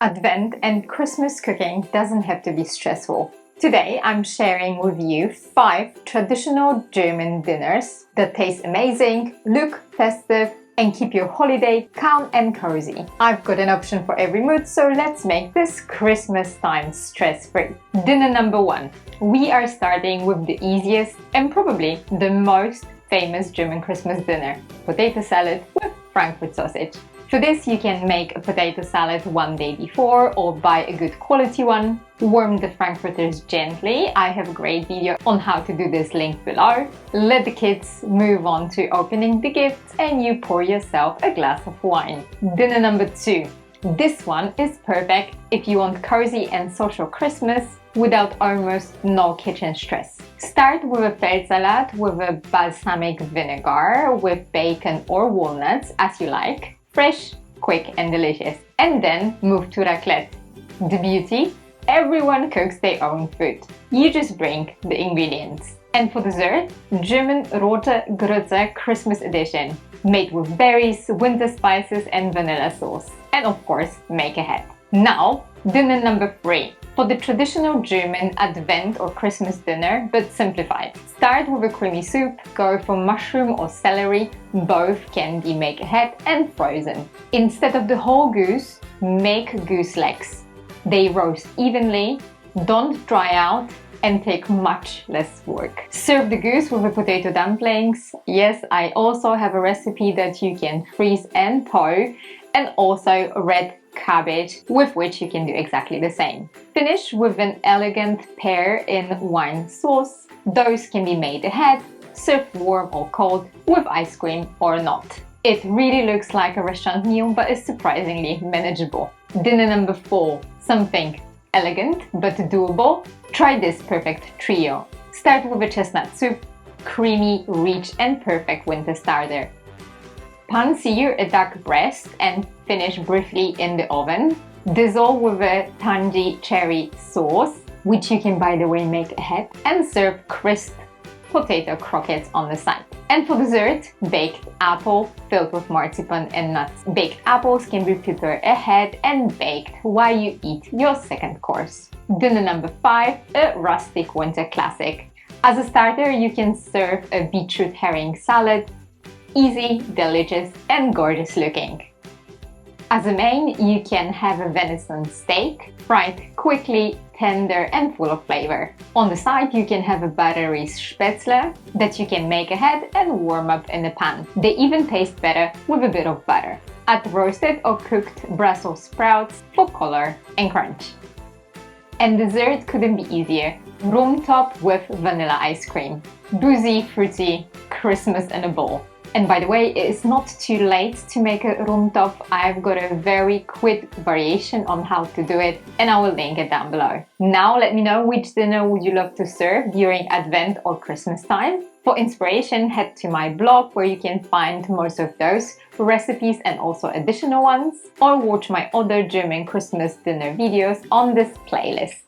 Advent and Christmas cooking doesn't have to be stressful. Today I'm sharing with you 5 traditional German dinners that taste amazing, look festive, and keep your holiday calm and cozy. I've got an option for every mood, so let's make this Christmas time stress-free. Dinner number 1. We are starting with the easiest and probably the most famous German Christmas dinner: potato salad with Frankfurt sausage. For this, you can make a potato salad one day before or buy a good quality one. Warm the frankfurters gently. I have a great video on how to do this, linked below. Let the kids move on to opening the gifts and you pour yourself a glass of wine. Dinner number 2. This one is perfect if you want cozy and social Christmas without almost no kitchen stress. Start with a Feldsalat with a balsamic vinegar with bacon or walnuts as you like. Fresh, quick and delicious. And then move to raclette. The beauty? Everyone cooks their own food. You just bring the ingredients. And for dessert, German Rote Grütze Christmas edition, made with berries, winter spices and vanilla sauce. And of course, make ahead. Now, dinner number 3. For the traditional German Advent or Christmas dinner, but simplified. Start with a creamy soup, go for mushroom or celery, both can be made ahead and frozen. Instead of the whole goose, make goose legs. They roast evenly, don't dry out, and take much less work. Serve the goose with the potato dumplings. Yes, I also have a recipe that you can freeze and thaw, and also red cabbage, with which you can do exactly the same. Finish with an elegant pear in wine sauce. Those can be made ahead, served warm or cold, with ice cream or not. It really looks like a restaurant meal, but is surprisingly manageable. Dinner number 4. Something elegant but doable. Try this perfect trio. Start with a chestnut soup, creamy, rich and perfect winter starter. Pan-sear a duck breast and finish briefly in the oven. Dissolve with a tangy cherry sauce, which you can, by the way, make ahead, and serve crisp potato croquettes on the side. And for dessert, baked apple filled with marzipan and nuts. Baked apples can be prepared ahead and baked while you eat your second course. Dinner number 5, a rustic winter classic. As a starter, you can serve a beetroot herring salad. Easy, delicious and gorgeous looking. As a main, you can have a venison steak, fried quickly, tender and full of flavor. On the side, you can have a buttery spätzle that you can make ahead and warm up in a pan. They even taste better with a bit of butter. Add roasted or cooked Brussels sprouts for color and crunch. And dessert couldn't be easier. Rumtopf with vanilla ice cream. Boozy, fruity, Christmas in a bowl. And by the way, it is not too late to make a Rumtopf. I've got a very quick variation on how to do it and I will link it down below. Now let me know which dinner would you love to serve during Advent or Christmas time. For inspiration, head to my blog where you can find most of those recipes and also additional ones, or watch my other German Christmas dinner videos on this playlist.